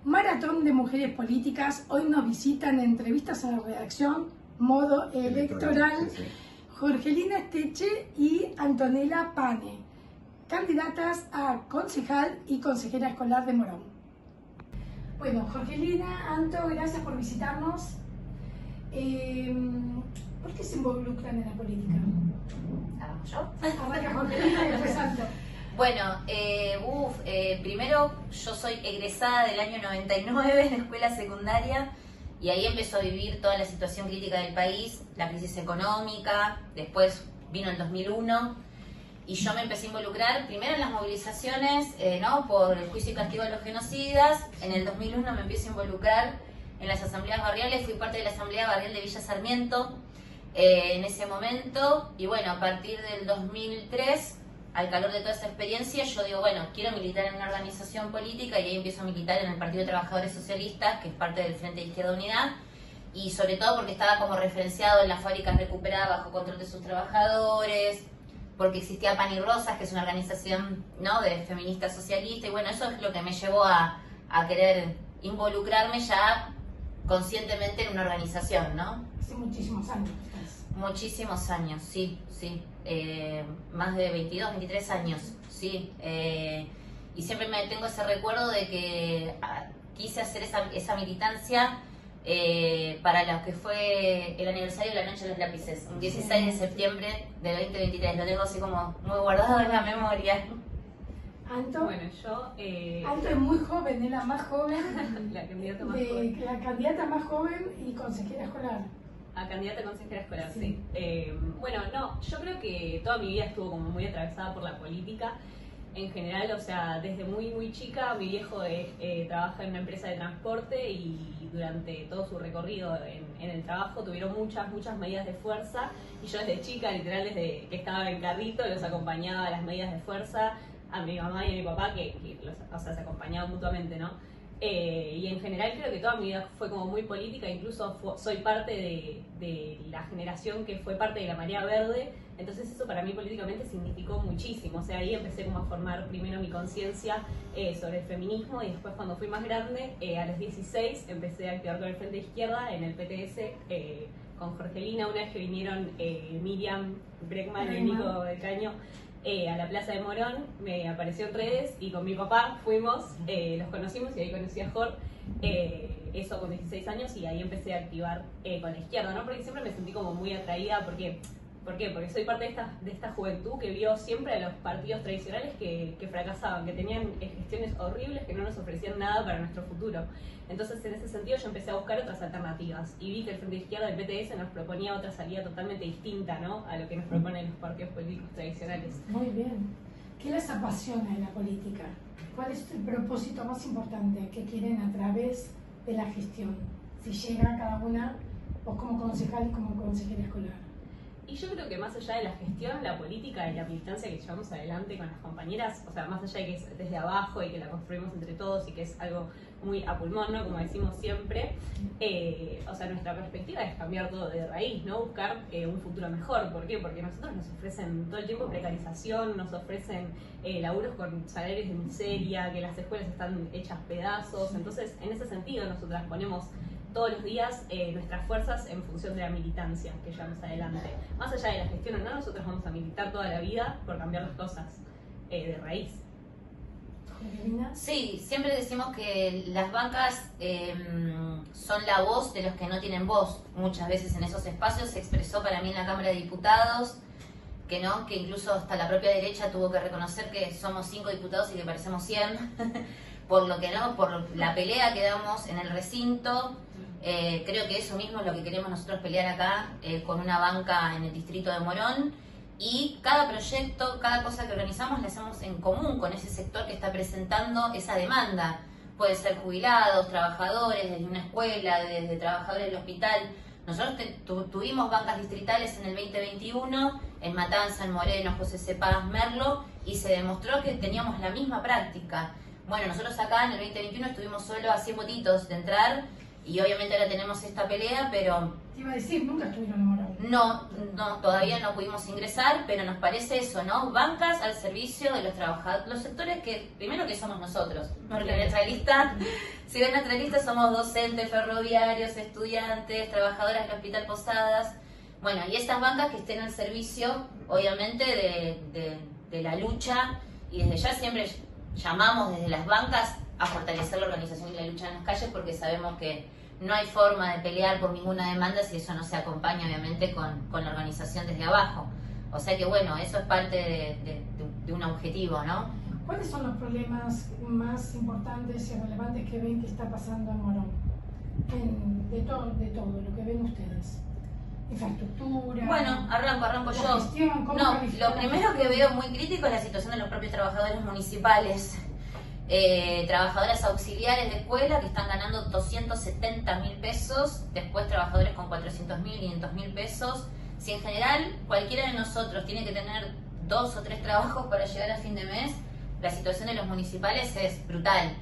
Maratón de Mujeres Políticas. Hoy nos visitan en entrevistas en la redacción, modo electoral, sí. Jorgelina Esteche y Antonella Pane, candidatas a concejal y consejera escolar de Morón. Bueno, Jorgelina, Anto, gracias por visitarnos. ¿Por qué se involucran en la política? ¿Vamos yo? Arranca Jorgelina y después Anto. Bueno, primero yo soy egresada del año 99 en escuela secundaria y ahí empezó a vivir toda la situación crítica del país, la crisis económica, después vino el 2001 y yo me empecé a involucrar primero en las movilizaciones por el juicio y castigo de los genocidas. En el 2001 me empiezo a involucrar en las asambleas barriales, fui parte de la asamblea barrial de Villa Sarmiento en ese momento y bueno, a partir del 2003, al calor de toda esta experiencia, yo digo, bueno, quiero militar en una organización política y ahí empiezo a militar en el Partido de Trabajadores Socialistas, que es parte del Frente de Izquierda Unidad, y sobre todo porque estaba como referenciado en las fábricas recuperadas bajo control de sus trabajadores, porque existía Pan y Rosas, que es una organización de feministas socialistas, y bueno, eso es lo que me llevó a querer involucrarme ya conscientemente en una organización, ¿no? Hace muchísimos años. Muchísimos años, sí. Más de 22, 23 años, sí. Y siempre me tengo ese recuerdo de que quise hacer esa militancia para lo que fue el aniversario de la Noche de los Lápices, un 16 de septiembre del 2023. Lo tengo así como muy guardado en la memoria. Anto. Bueno, yo... Anto es muy joven, es la más joven. La candidata más joven. La candidata más joven y consejera escolar. A candidata a consejera escolar, sí. Bueno, no, yo creo que toda mi vida estuvo como muy atravesada por la política. En general, o sea, desde muy chica, mi viejo trabaja en una empresa de transporte y durante todo su recorrido en el trabajo tuvieron muchas medidas de fuerza. Y yo desde chica, literal, desde que estaba en carrito, los acompañaba a las medidas de fuerza, a mi mamá y a mi papá, que se acompañaban mutuamente, ¿no? Y en general creo que toda mi vida fue como muy política, incluso soy parte de la generación que fue parte de la Marea Verde, entonces eso para mí políticamente significó muchísimo, o sea, ahí empecé como a formar primero mi conciencia sobre el feminismo y después cuando fui más grande, a los 16 empecé a activar con el Frente de Izquierda en el PTS con Jorgelina, una vez que vinieron Miriam Bregman y Nico del Caño a la Plaza de Morón, me apareció en redes y con mi papá fuimos, los conocimos y ahí conocí a Jor, eso con 16 años y ahí empecé a activar con la izquierda, ¿no? Porque siempre me sentí como muy atraída, ¿por qué? Porque soy parte de esta juventud que vio siempre a los partidos tradicionales que fracasaban, que tenían gestiones horribles, que no nos ofrecían nada para nuestro futuro. Entonces, en ese sentido, yo empecé a buscar otras alternativas y vi que el Frente de Izquierda del PTS nos proponía otra salida totalmente distinta, ¿no?, a lo que nos proponen los partidos políticos tradicionales. Muy bien. ¿Qué les apasiona en la política? ¿Cuál es el propósito más importante que quieren a través de la gestión? Si llega cada una, vos como concejal y como consejera escolar. Y yo creo que más allá de la gestión, la política y la militancia que llevamos adelante con las compañeras, o sea, más allá de que es desde abajo y que la construimos entre todos y que es algo muy a pulmón, ¿no?, como decimos siempre, o sea, nuestra perspectiva es cambiar todo de raíz, ¿no?, buscar un futuro mejor. ¿Por qué? Porque nosotros nos ofrecen todo el tiempo precarización, nos ofrecen laburos con salarios de miseria, que las escuelas están hechas pedazos. Entonces, en ese sentido, nosotras ponemos todos los días nuestras fuerzas en función de la militancia que llevamos adelante. Más allá de la gestión o no, nosotros vamos a militar toda la vida por cambiar las cosas de raíz. Sí, siempre decimos que las bancas son la voz de los que no tienen voz. Muchas veces en esos espacios se expresó para mí en la Cámara de Diputados que incluso hasta la propia derecha tuvo que reconocer que somos 5 diputados y que parecemos 100 por la pelea que damos en el recinto. Creo que eso mismo es lo que queremos nosotros pelear acá con una banca en el distrito de Morón, y cada proyecto, cada cosa que organizamos la hacemos en común con ese sector que está presentando esa demanda. Puede ser jubilados, trabajadores, desde una escuela, desde trabajadores del hospital. Nosotros tuvimos bancas distritales en el 2021, en Matanza, en Moreno, José C. Paz, Merlo, y se demostró que teníamos la misma práctica. Bueno, nosotros acá en el 2021 estuvimos solo a 100 votitos de entrar, y obviamente ahora tenemos esta pelea, pero... Te iba a decir, nunca estuvieron en Morón. No, todavía no pudimos ingresar, pero nos parece eso, ¿no? Bancas al servicio de los trabajadores, los sectores que, primero que somos nosotros, porque nuestra lista Si ven nuestra lista, somos docentes, ferroviarios, estudiantes, trabajadoras del Hospital Posadas. Bueno, y estas bancas que estén al servicio, obviamente, de la lucha, y desde ya siempre llamamos desde las bancas a fortalecer la organización y la lucha en las calles, porque sabemos que no hay forma de pelear por ninguna demanda si eso no se acompaña, obviamente, con la organización desde abajo. O sea que, bueno, eso es parte de un objetivo, ¿no? ¿Cuáles son los problemas más importantes y relevantes que ven que está pasando en Morón? De todo lo que ven ustedes. Infraestructura. Bueno, arranco yo. Gestión, no, lo primero que veo muy crítico es la situación de los propios trabajadores municipales. Trabajadoras auxiliares de escuela que están ganando 270.000 pesos, después trabajadores con 400.000, 500.000 pesos. Si en general cualquiera de nosotros tiene que tener 2 o 3 trabajos para llegar a fin de mes, la situación de los municipales es brutal.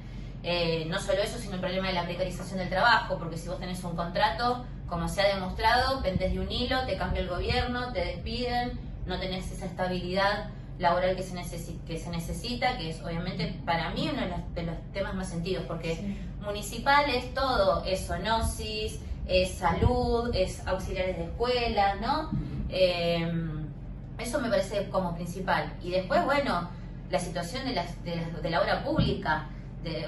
No solo eso, sino el problema de la precarización del trabajo, porque si vos tenés un contrato, como se ha demostrado, pendés de un hilo, te cambia el gobierno, te despiden, no tenés esa estabilidad laboral que se necesita, que es obviamente para mí uno de los temas más sentidos, porque sí. Municipal es todo, es zoonosis, es salud, es auxiliares de escuelas, ¿no? Eso me parece como principal. Y después, bueno, la situación de la obra pública,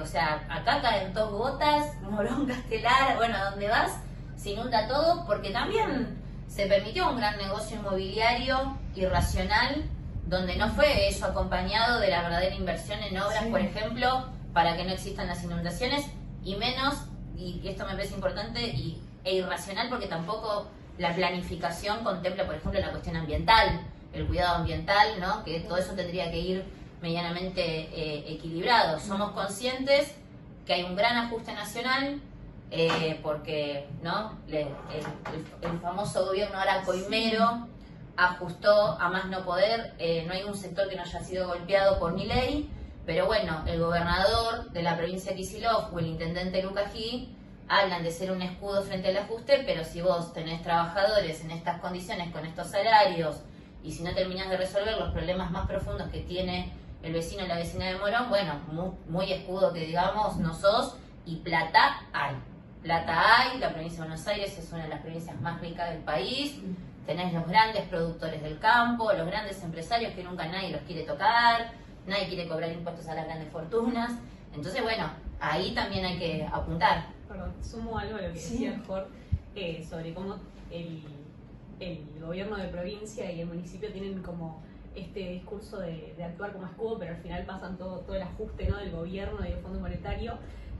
o sea, acá caen 2 gotas, Morón, Castelar, bueno, a donde vas, se inunda todo, porque también se permitió un gran negocio inmobiliario irracional, donde no fue eso acompañado de la verdadera inversión en obras, sí. Por ejemplo, para que no existan las inundaciones, y menos, y esto me parece importante, e irracional, porque tampoco la planificación contempla, por ejemplo, la cuestión ambiental, el cuidado ambiental, ¿no? Que todo eso tendría que ir medianamente equilibrado. Somos conscientes que hay un gran ajuste nacional, porque ¿no? el famoso gobierno aracoimero ajustó a más no poder. No hay un sector que no haya sido golpeado por Milei, pero bueno, el gobernador de la provincia de Kicillof o el intendente Lucají hablan de ser un escudo frente al ajuste, pero si vos tenés trabajadores en estas condiciones, con estos salarios, y si no terminás de resolver los problemas más profundos que tiene el vecino o la vecina de Morón, bueno, muy escudo que digamos no sos, y plata hay. Plata hay, la provincia de Buenos Aires es una de las provincias más ricas del país, tenés los grandes productores del campo, los grandes empresarios que nunca nadie los quiere tocar, nadie quiere cobrar impuestos a las grandes fortunas, entonces bueno, ahí también hay que apuntar. Perdón, sumo algo a lo que decía Jorge, sobre cómo el gobierno de provincia y el municipio tienen como este discurso de actuar como escudo, pero al final pasan todo el ajuste, ¿no? Del gobierno y del Fondo Monetario,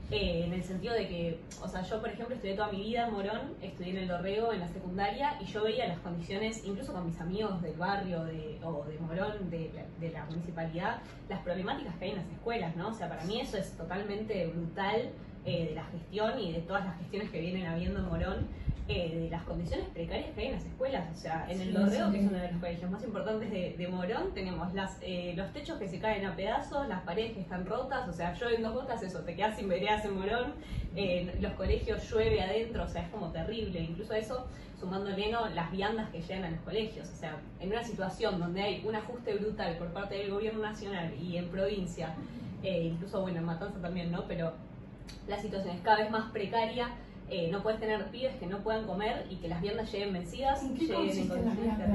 en el sentido de que, o sea, yo por ejemplo estudié toda mi vida en Morón, estudié en el Dorrego en la secundaria, y yo veía las condiciones, incluso con mis amigos del barrio o de Morón, de la municipalidad, las problemáticas que hay en las escuelas, ¿no? O sea, para mí eso es totalmente brutal, de la gestión y de todas las gestiones que vienen habiendo en Morón, de las condiciones precarias que hay en las escuelas. O sea, en el Dorrego, que es uno de los colegios más importantes de Morón, tenemos los techos que se caen a pedazos, las paredes que están rotas. O sea, llueven 2 gotas, eso, te quedas sin veredas en Morón. Los colegios llueve adentro, o sea, es como terrible. Incluso eso, sumándole, ¿no?, las viandas que llegan a los colegios. O sea, en una situación donde hay un ajuste brutal por parte del gobierno nacional y en provincia, incluso, bueno, en Matanza también, ¿no? Pero la situación es cada vez más precaria. No puedes tener pibes que no puedan comer y que las viandas lleguen vencidas. ¿En qué consisten las viandas?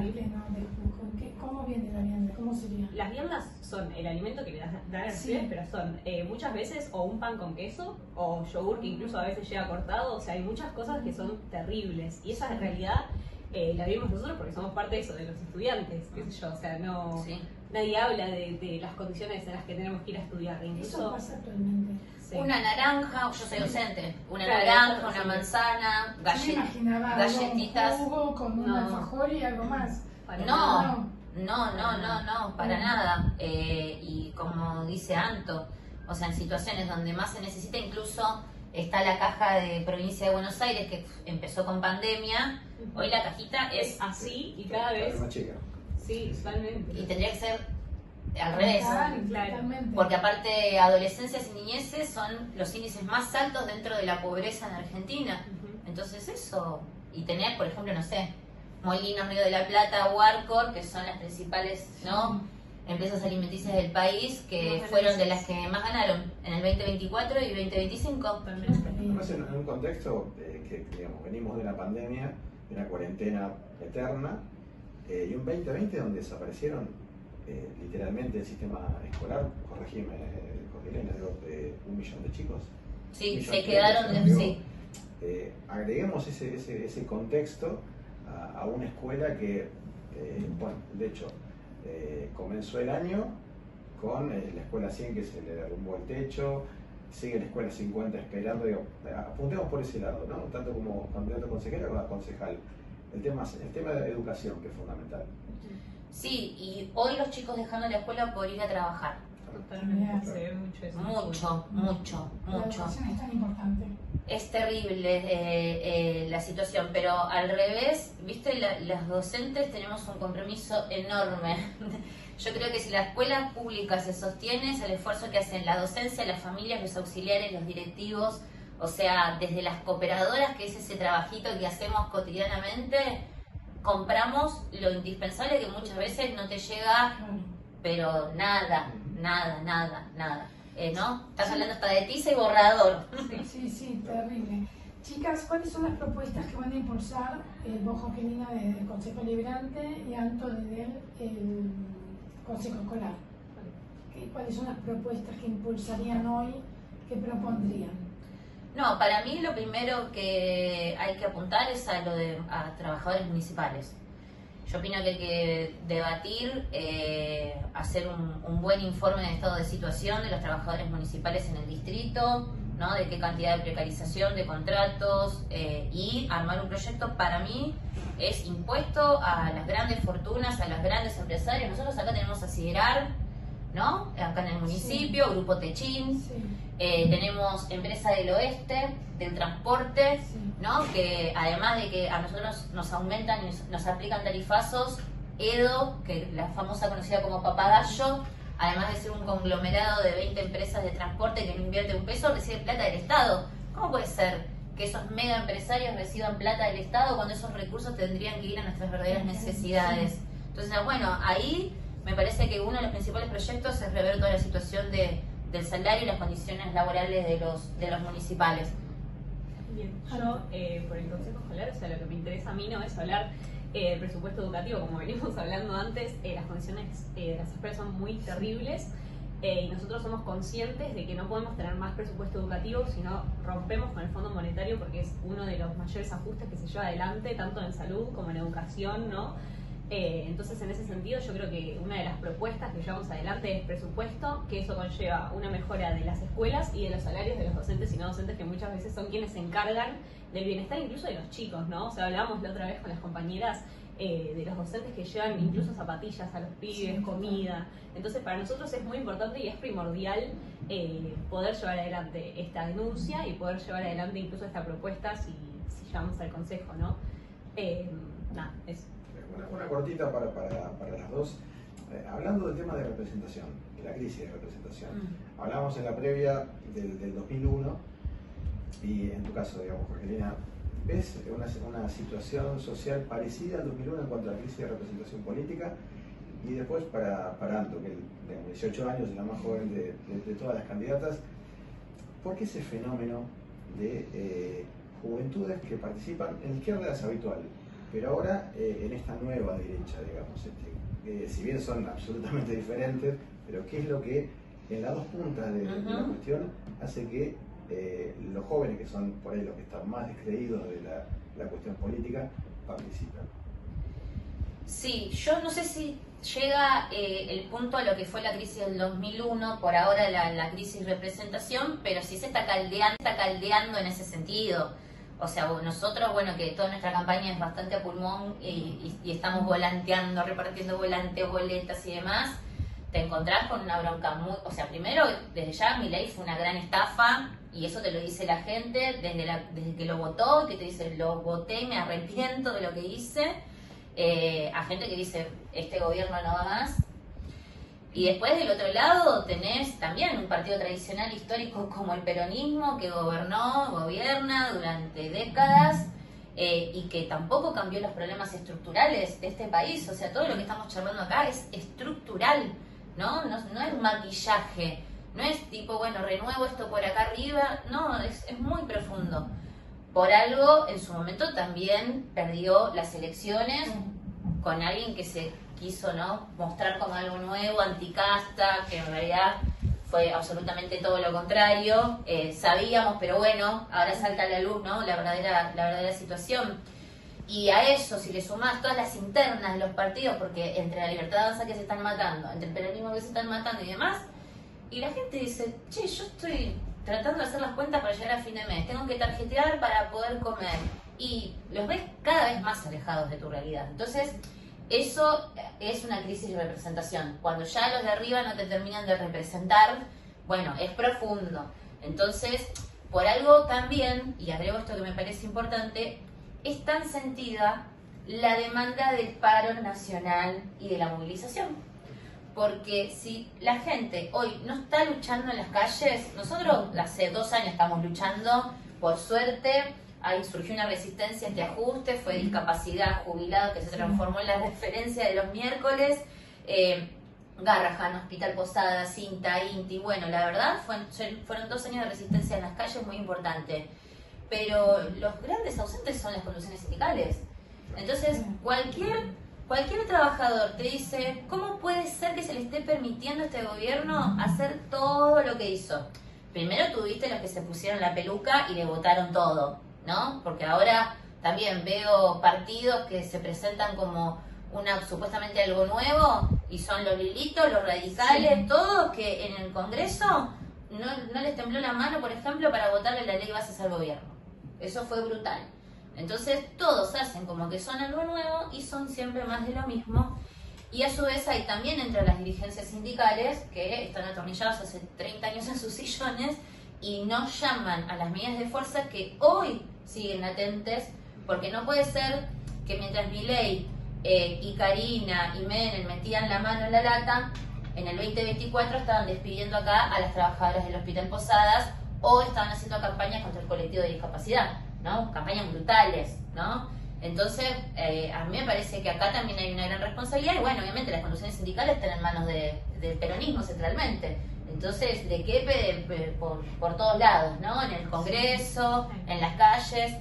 ¿Cómo viene la vianda? ¿Cómo sería? Las viandas son el alimento que le dan a los pibes, pero son muchas veces o un pan con queso o yogur que incluso a veces llega cortado. O sea, hay muchas cosas que son terribles. Y esa en realidad la vimos nosotros porque somos parte de eso, de los estudiantes, qué sé yo. O sea, no... Sí. Nadie habla de las condiciones en las que tenemos que ir a estudiar. Incluso, eso pasa actualmente. Sí. Una naranja, yo soy docente, una naranja, una manzana, galletitas. Un jugo con un alfajor y algo más. No, para nada. Y como dice Anto, o sea, en situaciones donde más se necesita, incluso está la caja de provincia de Buenos Aires que empezó con pandemia. Hoy la cajita es así y cada vez más chica. Sí, totalmente. Y tendría que ser al revés, claro. Porque aparte adolescencias y niñeces son los índices más altos dentro de la pobreza en Argentina. Entonces eso, y tener, por ejemplo, no sé, Molinos, Río de la Plata, Huarcor, que son las principales, ¿no? empresas alimenticias del país que fueron de las que más ganaron en el 2024 y 2025. Además, en un contexto que digamos, venimos de una pandemia, de una cuarentena eterna, y un 2020 donde desaparecieron literalmente el sistema escolar, corregime, Jorgelina, de 1 millón de chicos. Sí, se quedaron, sí. Agreguemos ese contexto a una escuela que, bueno, de hecho, comenzó el año con la escuela 100 que se le derrumbó el techo, sigue la escuela 50 esperando, digo, apuntemos por ese lado, ¿no? Tanto como candidato consejero como concejal. El tema de educación, que es fundamental. Sí, y hoy los chicos dejando la escuela por ir a trabajar. Totalmente, se ve mucho eso. Mucho. La educación es tan importante. Es terrible la situación, pero al revés, viste, las docentes tenemos un compromiso enorme. Yo creo que si la escuela pública se sostiene, es el esfuerzo que hacen la docencia, las familias, los auxiliares, los directivos, o sea, desde las cooperadoras, que es ese trabajito que hacemos cotidianamente, compramos lo indispensable que muchas veces no te llega, pero nada. ¿No? Estás hablando hasta de tiza y borrador. Sí, terrible. Chicas, ¿cuáles son las propuestas que van a impulsar vos, Jorgelina, desde el Consejo Liberante y Anto desde el Consejo Escolar? ¿Cuáles son las propuestas que impulsarían hoy, que propondrían? No, para mí lo primero que hay que apuntar es a trabajadores municipales. Yo opino que hay que debatir, hacer un buen informe de estado de situación de los trabajadores municipales en el distrito, ¿no? De qué cantidad de precarización, de contratos, y armar un proyecto. Para mí es impuesto a las grandes fortunas, a los grandes empresarios. Nosotros acá tenemos a Siderar, ¿no? Acá en el municipio, Grupo Techín. Tenemos Empresa del Oeste, del transporte, ¿no? Que además de que a nosotros nos aumentan y nos aplican tarifazos, Edo, que es la famosa conocida como Papagayo, además de ser un conglomerado de 20 empresas de transporte que no invierte un peso, recibe plata del Estado. ¿Cómo puede ser que esos mega empresarios reciban plata del Estado cuando esos recursos tendrían que ir a nuestras verdaderas necesidades? Entonces, bueno, ahí me parece que uno de los principales proyectos es rever toda la situación del salario y las condiciones laborales de los municipales. Bien, yo por el Consejo Escolar, o sea, lo que me interesa a mí no es hablar del presupuesto educativo, como venimos hablando antes, las condiciones de las escuelas son muy terribles, y nosotros somos conscientes de que no podemos tener más presupuesto educativo si no rompemos con el Fondo Monetario, porque es uno de los mayores ajustes que se lleva adelante, tanto en salud como en educación, ¿no? Entonces, en ese sentido, yo creo que una de las propuestas que llevamos adelante es presupuesto, que eso conlleva una mejora de las escuelas y de los salarios de los docentes y no docentes, que muchas veces son quienes se encargan del bienestar incluso de los chicos, ¿no? O sea, hablábamos la otra vez con las compañeras de los docentes que llevan incluso zapatillas a los pibes, comida. Entonces, para nosotros es muy importante y es primordial poder llevar adelante esta denuncia y poder llevar adelante incluso esta propuesta si llevamos al Consejo, ¿no? Nada, eso. Una cortita para las dos. Hablando del tema de representación, de la crisis de representación. Hablábamos en la previa del 2001 y en tu caso, digamos, Jorgelina, ¿ves una situación social parecida al 2001 en cuanto a la crisis de representación política? Y después para Anto, que de 18 años es la más joven de todas las candidatas, ¿por qué ese fenómeno de juventudes que participan en la izquierda es habitual? Pero ahora en esta nueva derecha, digamos, si bien son absolutamente diferentes, pero ¿qué es lo que en las dos puntas de la cuestión hace que los jóvenes, que son por ahí los que están más descreídos de la cuestión política, participen? Sí, yo no sé si llega el punto a lo que fue la crisis del 2001, por ahora la crisis de representación, pero sí se está caldeando en ese sentido. O sea, nosotros, bueno, que toda nuestra campaña es bastante a pulmón y estamos volanteando, repartiendo volantes, boletas y demás, te encontrás con una bronca muy... O sea, primero, desde ya Milei fue una gran estafa, y eso te lo dice la gente desde que lo votó, que te dice, lo voté, me arrepiento de lo que hice, a gente que dice, este gobierno no va más. Y después del otro lado tenés también un partido tradicional histórico como el peronismo, que gobierna durante décadas, y que tampoco cambió los problemas estructurales de este país. O sea, todo lo que estamos charlando acá es estructural. No es maquillaje, no es tipo, bueno, renuevo esto por acá arriba, no, es muy profundo. Por algo, en su momento también perdió las elecciones con alguien que se quiso, ¿no?, mostrar como algo nuevo, anticasta, que en realidad fue absolutamente todo lo contrario. Sabíamos, pero bueno, ahora salta a la luz, ¿no?, la verdadera situación. Y a eso, si le sumás todas las internas de los partidos, porque entre la Libertad Avanza que se están matando, entre el peronismo que se están matando y demás, y la gente dice, che, yo estoy tratando de hacer las cuentas para llegar a fin de mes, tengo que tarjetear para poder comer, y los ves cada vez más alejados de tu realidad. Entonces, eso es una crisis de representación. Cuando ya los de arriba no te terminan de representar, bueno, es profundo. Entonces, por algo también, y agrego esto que me parece importante, es tan sentida la demanda del paro nacional y de la movilización. Porque si la gente hoy no está luchando en las calles, nosotros hace 2 años estamos luchando, por suerte, ahí surgió una resistencia este ajuste, fue discapacidad, jubilado, que se transformó en la referencia de los miércoles, Garrahan, Hospital Posada, Cinta, Inti, bueno, la verdad fueron 2 años de resistencia en las calles muy importante. Pero los grandes ausentes son las conducciones sindicales. Entonces, cualquier trabajador te dice, ¿cómo puede ser que se le esté permitiendo a este gobierno hacer todo lo que hizo? Primero tuviste los que se pusieron la peluca y le votaron todo, ¿no? Porque ahora también veo partidos que se presentan como supuestamente algo nuevo, y son los lilitos, los radicales, todos que en el Congreso no les tembló la mano, por ejemplo, para votarle la ley bases al gobierno. Eso fue brutal. Entonces todos hacen como que son algo nuevo y son siempre más de lo mismo. Y a su vez hay también entre las dirigencias sindicales que están atornillados hace 30 años en sus sillones y no llaman a las medidas de fuerza que hoy siguen latentes, porque no puede ser que mientras Milei y Karina y Menem metían la mano en la lata, en el 2024 estaban despidiendo acá a las trabajadoras del Hospital Posadas, o estaban haciendo campañas contra el colectivo de discapacidad, ¿no? Campañas brutales, ¿no? Entonces, a mí me parece que acá también hay una gran responsabilidad, y bueno, obviamente las conducciones sindicales están en manos del peronismo centralmente. Entonces, de qué por todos lados, ¿no? En el Congreso, en las calles.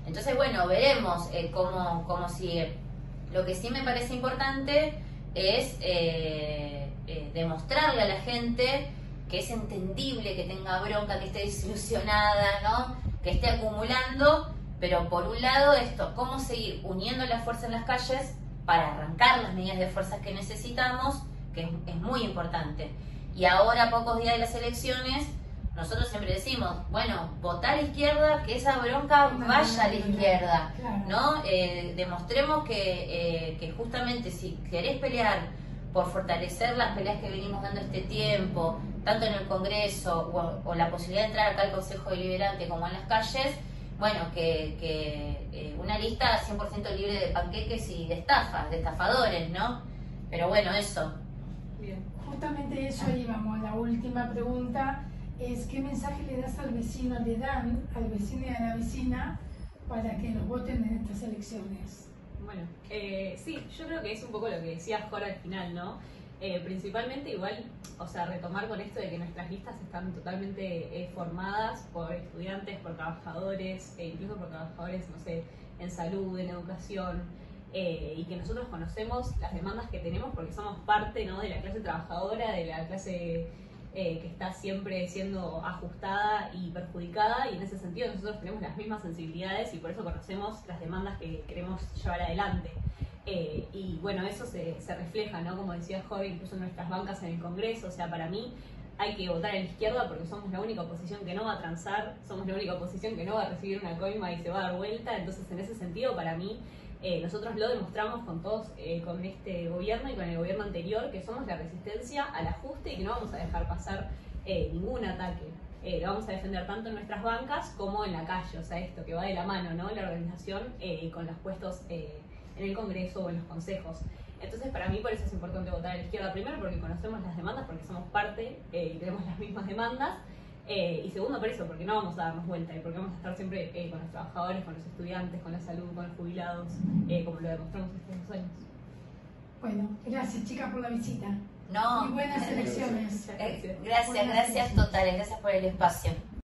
Entonces, bueno, veremos cómo sigue. Lo que sí me parece importante es demostrarle a la gente que es entendible que tenga bronca, que esté desilusionada, ¿no?, que esté acumulando, pero por un lado esto, cómo seguir uniendo la fuerza en las calles para arrancar las medidas de fuerza que necesitamos, que es muy importante. Y ahora, a pocos días de las elecciones, nosotros siempre decimos, bueno, votar a la izquierda, que esa bronca vaya a la izquierda, ¿no? Demostremos que justamente si querés pelear por fortalecer las peleas que venimos dando este tiempo, tanto en el Congreso o la posibilidad de entrar acá al Consejo Deliberante como en las calles, bueno, que una lista 100% libre de panqueques y de estafas, de estafadores, ¿no? Pero bueno, eso. Bien. Justamente eso íbamos. La última pregunta es, ¿qué mensaje le das al vecino, le dan al vecino y a la vecina para que los voten en estas elecciones? Bueno, sí, yo creo que es un poco lo que decía Jorge al final, ¿no? Principalmente igual, o sea, retomar con esto de que nuestras listas están totalmente formadas por estudiantes, por trabajadores, incluso por trabajadores, no sé, en salud, en educación, y que nosotros conocemos las demandas que tenemos porque somos parte, ¿no?, de la clase trabajadora, de la clase que está siempre siendo ajustada y perjudicada, y en ese sentido nosotros tenemos las mismas sensibilidades y por eso conocemos las demandas que queremos llevar adelante. Y bueno, eso se refleja, ¿no?, como decía Jorge, incluso en nuestras bancas en el Congreso. O sea, para mí hay que votar a la izquierda porque somos la única oposición que no va a transar, somos la única oposición que no va a recibir una coima y se va a dar vuelta. Entonces, en ese sentido, para mí, nosotros lo demostramos con todos, con este gobierno y con el gobierno anterior, que somos la resistencia al ajuste y que no vamos a dejar pasar ningún ataque. Lo vamos a defender tanto en nuestras bancas como en la calle. O sea, esto que va de la mano, ¿no?, la organización con los puestos en el Congreso o en los consejos. Entonces, para mí, por eso es importante votar a la izquierda, primero porque conocemos las demandas, porque somos parte y tenemos las mismas demandas, y segundo por eso, porque no vamos a darnos vuelta y porque vamos a estar siempre con los trabajadores, con los estudiantes, con la salud, con los jubilados, como lo demostramos estos 2 años. Bueno, gracias chicas por la visita. No, Y buenas elecciones. gracias totales, gracias por el espacio.